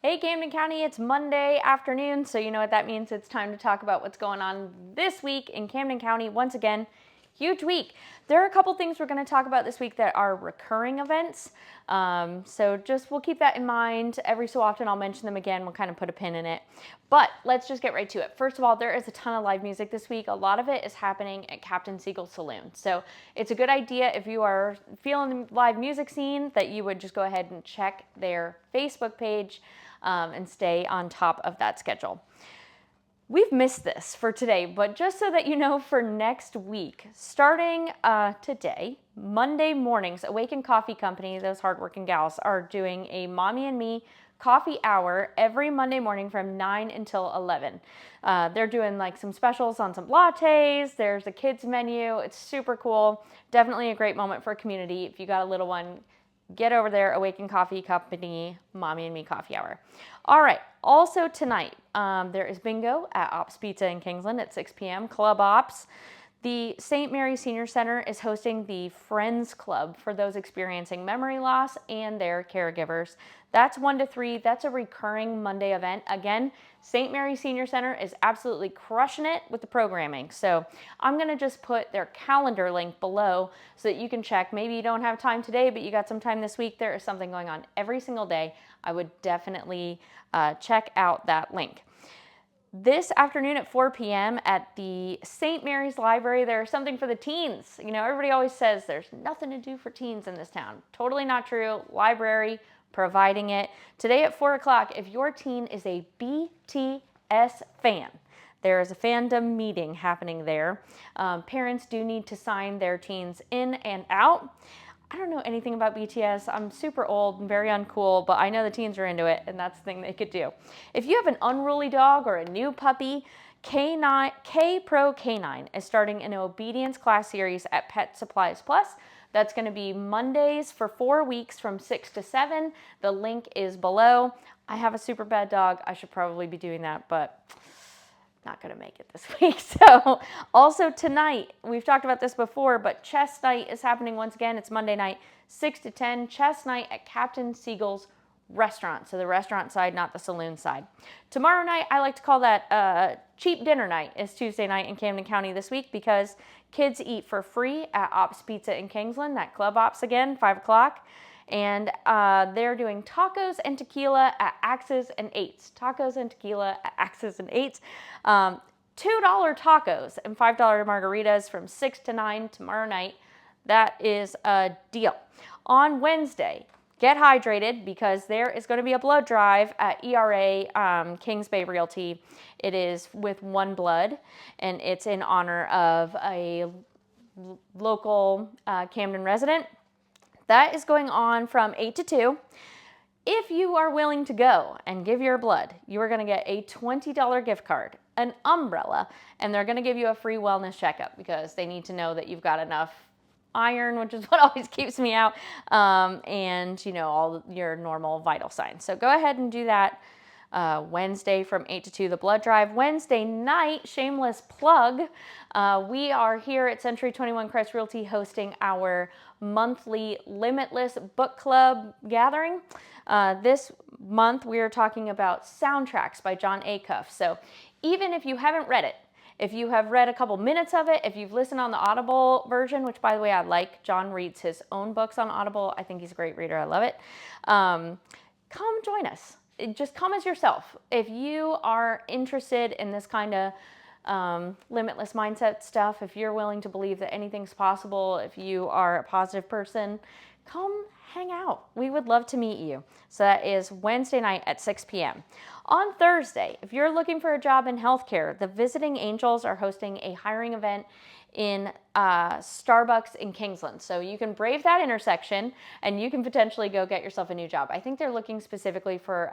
Hey Camden County, it's Monday afternoon, so you know what that means. It's time to talk about what's going on this week in Camden County. Once again, huge week. There are a couple things we're going to talk about this week that are recurring events. So we'll keep that in mind. Every so often I'll mention them again. We'll kind of put a pin in it. But let's just get right to it. First of all, there is a ton of live music this week. A lot of it is happening at Captain Seagle Saloon. So it's a good idea if you are feeling the live music scene that you would just go ahead and check their Facebook page and stay on top of that schedule. We've missed this for today, but just so that you know, for next week, starting today, Monday mornings, Awaken Coffee Company, those hardworking gals, are doing a Mommy and Me coffee hour every Monday morning from 9 until 11. They're doing like some specials on some lattes. There's a kids menu. It's super cool. Definitely a great moment for a community. If you got a little one, get over there, Awaken Coffee Company, Mommy and Me Coffee Hour. All right, also tonight, there is bingo at Ops Pizza in Kingsland at 6 p.m., Club Ops. The St. Mary's Senior Center is hosting the Friends Club for those experiencing memory loss and their caregivers. That's 1 to 3. That's a recurring Monday event. Again, St. Mary's Senior Center is absolutely crushing it with the programming. So I'm going to just put their calendar link below so that you can check. Maybe you don't have time today, but you got some time this week. There is something going on every single day. I would definitely check out that link. This afternoon at 4 p.m. at the St. Mary's Library, there's something for the teens. You know, everybody always says there's nothing to do for teens in this town. Totally not true. Library providing it. Today at 4 o'clock, if your teen is a BTS fan, there is a fandom meeting happening there. Parents do need to sign their teens in and out. I don't know anything about BTS. I'm super old and very uncool, but I know the teens are into it, and that's the thing they could do. If you have an unruly dog or a new puppy, K-Pro Canine is starting an obedience class series at Pet Supplies Plus. That's going to be Mondays for 4 weeks from 6 to 7. The link is below. I have a super bad dog. I should probably be doing that, but not going to make it this week. So also tonight, we've talked about this before, but chess night is happening once again. It's Monday night, 6 to 10, chess night at Captain Seagle's restaurant. So the restaurant side, not the saloon side. Tomorrow night, I like to call that cheap dinner night, is Tuesday night in Camden County this week because kids eat for free at Ops Pizza in Kingsland, that Club Ops again, 5 o'clock. And they're doing tacos and tequila at Axes and Eights. Tacos and tequila at Axes and Eights. $2 tacos and $5 margaritas from 6 to 9 tomorrow night. That is a deal. On Wednesday, get hydrated because there is going to be a blood drive at ERA Kings Bay Realty. It is with OneBlood, and it's in honor of a local Camden resident. That is going on from 8 to 2. If you are willing to go and give your blood, you are going to get a $20 gift card, an umbrella, and they're going to give you a free wellness checkup because they need to know that you've got enough iron, which is what always keeps me out, and, you know, all your normal vital signs. So go ahead and do that. Wednesday from 8 to 2, the blood drive. Wednesday night, shameless plug, we are here at Century 21 Crest Realty hosting our monthly Limitless book club gathering. This month we are talking about Soundtracks by John Acuff. So even if you haven't read it, if you have read a couple minutes of it, if you've listened on the Audible version, which by the way I like, John reads his own books on Audible. I think he's a great reader. I love it. Come join us. Just come as yourself. If you are interested in this kind of limitless mindset stuff, if you're willing to believe that anything's possible, if you are a positive person, come hang out. We would love to meet you. So that is Wednesday night at 6 p.m. On Thursday, if you're looking for a job in healthcare, the Visiting Angels are hosting a hiring event in Starbucks in Kingsland. So you can brave that intersection and you can potentially go get yourself a new job. I think they're looking specifically for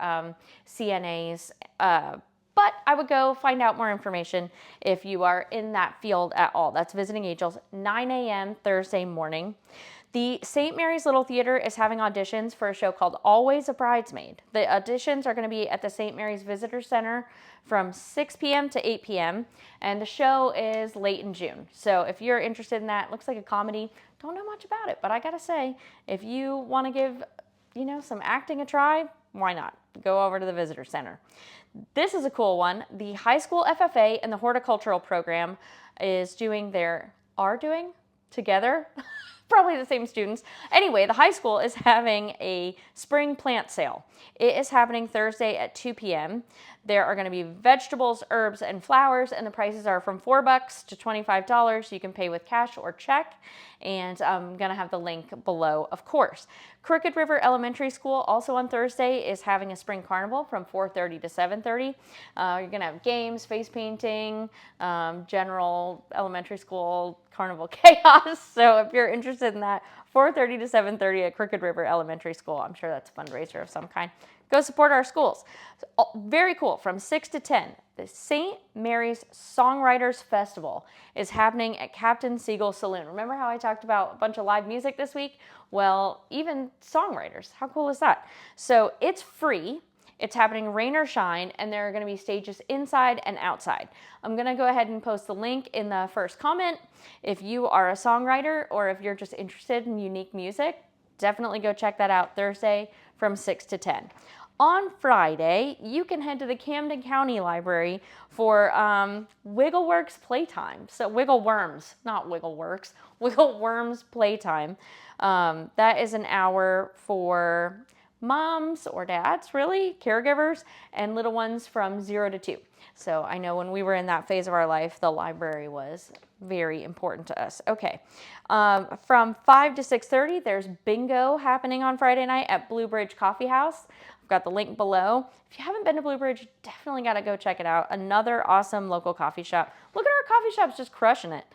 CNAs, but I would go find out more information if you are in that field at all. That's Visiting Angels, 9 a.m. Thursday morning. The St. Mary's Little Theater is having auditions for a show called Always a Bridesmaid. The auditions are going to be at the St. Mary's Visitor Center from 6 p.m. to 8 p.m. and the show is late in June. So if you're interested in that, it looks like a comedy. Don't know much about it, but I gotta say, if you want to give, some acting a try, why not? go over to the visitor center. This is a cool one. The high school FFA and the horticultural program are doing together, probably the same students. Anyway, the high school is having a spring plant sale. It is happening Thursday at 2 p.m. There are going to be vegetables, herbs, and flowers, and the prices are from $4 to $25. You can pay with cash or check, and I'm going to have the link below, of course. Crooked River Elementary School, also on Thursday, is having a spring carnival from 4:30 to 7:30. You're going to have games, face painting, general elementary school carnival chaos. So if you're interested in that, 4:30 to 7:30 at Crooked River Elementary School. I'm sure that's a fundraiser of some kind. Go support our schools. So, very cool. From 6 to 10, the St. Mary's Songwriters Festival is happening at Captain Seagle Saloon. Remember how I talked about a bunch of live music this week? Well, even songwriters. How cool is that? So it's free. It's happening rain or shine, and there are going to be stages inside and outside. I'm going to go ahead and post the link in the first comment. If you are a songwriter or if you're just interested in unique music, definitely go check that out Thursday from 6 to 10. On Friday, you can head to the Camden County Library for Wiggleworks Playtime. So Wiggleworms, not Wiggleworks, Wiggleworms Playtime. That is an hour for moms or dads, really, caregivers, and little ones from 0 to 2. So I know when we were in that phase of our life, the library was very important to us. Okay, from 5 to 6:30, there's bingo happening on Friday night at Blue Bridge Coffee House. I've got the link below. If you haven't been to Blue Bridge, definitely got to go check it out. Another awesome local coffee shop. Look at our coffee shops just crushing it.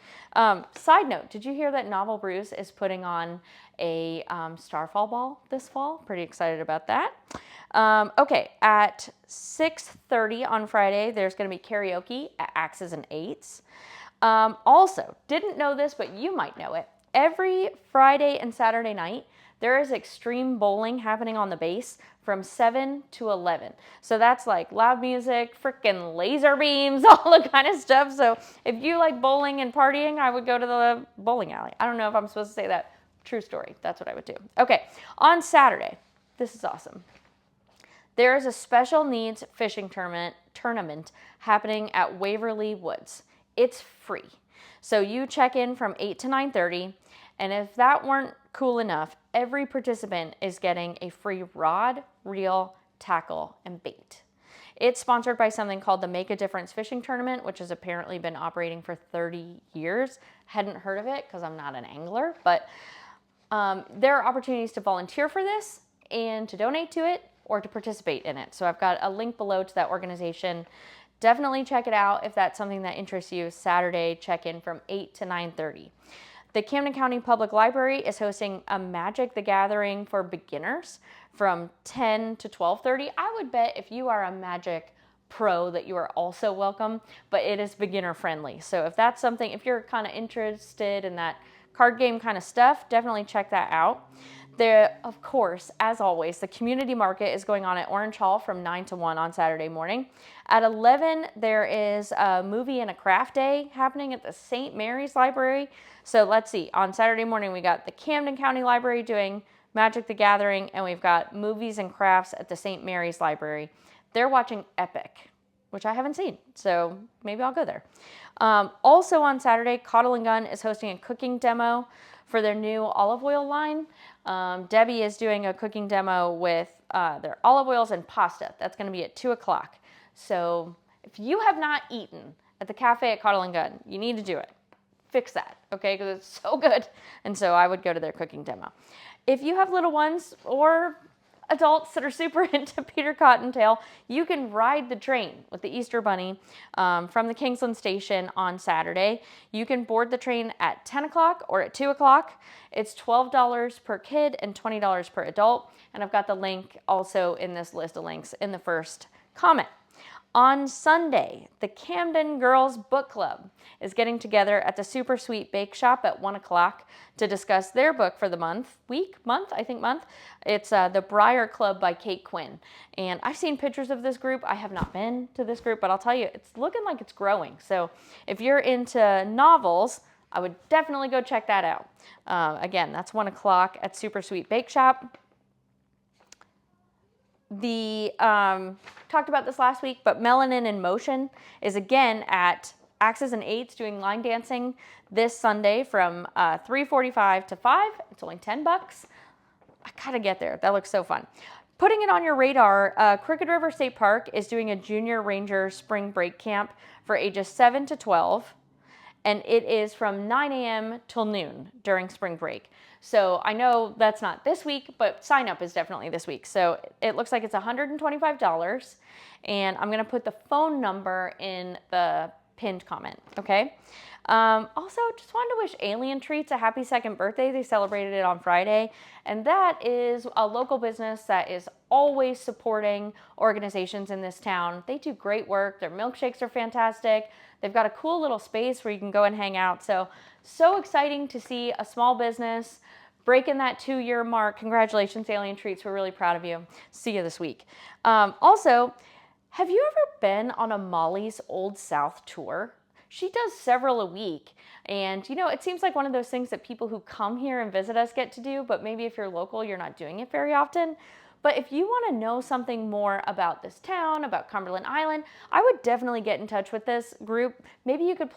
Side note, did you hear that Novel Brews is putting on a Starfall Ball this fall? Pretty excited about that. Okay, at 6:30 on Friday, there's going to be karaoke at Axes and Eights. Also, didn't know this, but you might know it. Every Friday and Saturday night, there is extreme bowling happening on the base from 7 to 11. So that's like loud music, freaking laser beams, all the kind of stuff. So if you like bowling and partying, I would go to the bowling alley. I don't know if I'm supposed to say that. True story. That's what I would do. Okay, on Saturday, this is awesome. There is a special needs fishing tournament happening at Waverly Woods. It's free. So you check in from 8 to 9:30, and if that weren't cool enough, every participant is getting a free rod, reel, tackle, and bait. It's sponsored by something called the Make a Difference Fishing Tournament, which has apparently been operating for 30 years. Hadn't heard of it because I'm not an angler, but there are opportunities to volunteer for this and to donate to it or to participate in it. So I've got a link below to that organization. Definitely check it out if that's something that interests you. Saturday, check in from 8 to 9:30. The Camden County Public Library is hosting a Magic the Gathering for beginners from 10 to 12:30. I would bet if you are a Magic pro that you are also welcome, but it is beginner friendly. So if that's something, if you're kind of interested in that card game kind of stuff, definitely check that out. There, of course, as always, the community market is going on at Orange Hall from 9 to 1 on Saturday morning. At 11, there is a movie and a craft day happening at the St. Mary's Library. So let's see, on Saturday morning, we got the Camden County Library doing Magic the Gathering, and we've got movies and crafts at the St. Mary's Library. They're watching Epic, which I haven't seen, so maybe I'll go there. Also on Saturday, Cottle & Gun is hosting a cooking demo for their new olive oil line. Debbie is doing a cooking demo with their olive oils and pasta. That's going to be at 2 o'clock. So if you have not eaten at the cafe at Cottle & Gun, you need to do it. Fix that, okay? Because it's so good. And so I would go to their cooking demo. If you have little ones or adults that are super into Peter Cottontail, you can ride the train with the Easter Bunny from the Kingsland station on Saturday. You can board the train at 10 o'clock or at 2 o'clock. It's $12 per kid and $20 per adult. And I've got the link also in this list of links in the first comment. On Sunday, the Camden Girls Book Club is getting together at the Super Sweet Bake Shop at 1 o'clock to discuss their book for the month. It's The Briar Club by Kate Quinn. And I've seen pictures of this group. I have not been to this group, but I'll tell you, it's looking like it's growing. So if you're into novels, I would definitely go check that out. Again, that's 1 o'clock at Super Sweet Bake Shop. the talked about this last week, but Melanin in Motion is again at Axes and Eights doing line dancing this Sunday from 3:45 to 5. It's only $10. I gotta get there. That looks so fun. Putting it on your radar, Crooked River State Park is doing a Junior Ranger Spring Break Camp for ages 7 to 12. And it is from 9 a.m. till noon during spring break. So I know that's not this week, but sign up is definitely this week. So it looks like it's $125. And I'm going to put the phone number in the pinned comment, okay? Also, just wanted to wish Alien Treats a happy 2nd birthday. They celebrated it on Friday. And that is a local business that is always supporting organizations in this town. They do great work. Their milkshakes are fantastic. They've got a cool little space where you can go and hang out. So exciting to see a small business breaking that 2-year mark. Congratulations, Alien Treats. We're really proud of you. See you this week. Also, have you ever been on a Molly's Old South tour? She does several a week. And, you know, it seems like one of those things that people who come here and visit us get to do, but maybe if you're local, you're not doing it very often. But if you want to know something more about this town, about Cumberland Island, I would definitely get in touch with this group. Maybe you could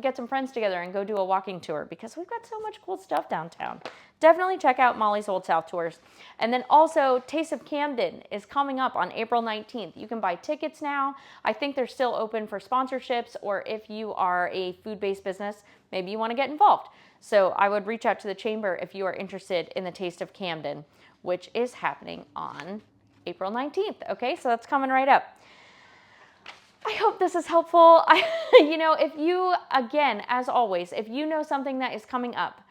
get some friends together and go do a walking tour because we've got so much cool stuff downtown. Definitely check out Molly's Old South Tours. And then also Taste of Camden is coming up on April 19th. You can buy tickets now. I think they're still open for sponsorships, or if you are a food-based business, maybe you want to get involved. So I would reach out to the chamber if you are interested in the Taste of Camden, which is happening on April 19th. Okay, so that's coming right up. I hope this is helpful. If you, again, as always, if you know something that is coming up,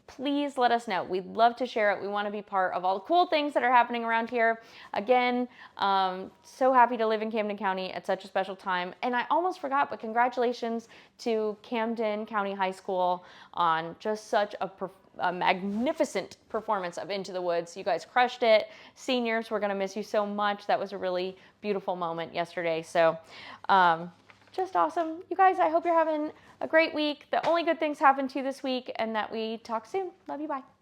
please let us know. We'd love to share it. We want to be part of all the cool things that are happening around here. Again, so happy to live in Camden County at such a special time. And I almost forgot, but congratulations to Camden County High School on just such a magnificent performance of Into the Woods. You guys crushed it. Seniors, we're going to miss you so much. That was a really beautiful moment yesterday. So just awesome. You guys, I hope you're having a great week. The only good things happen to you this week, and that we talk soon. Love you. Bye.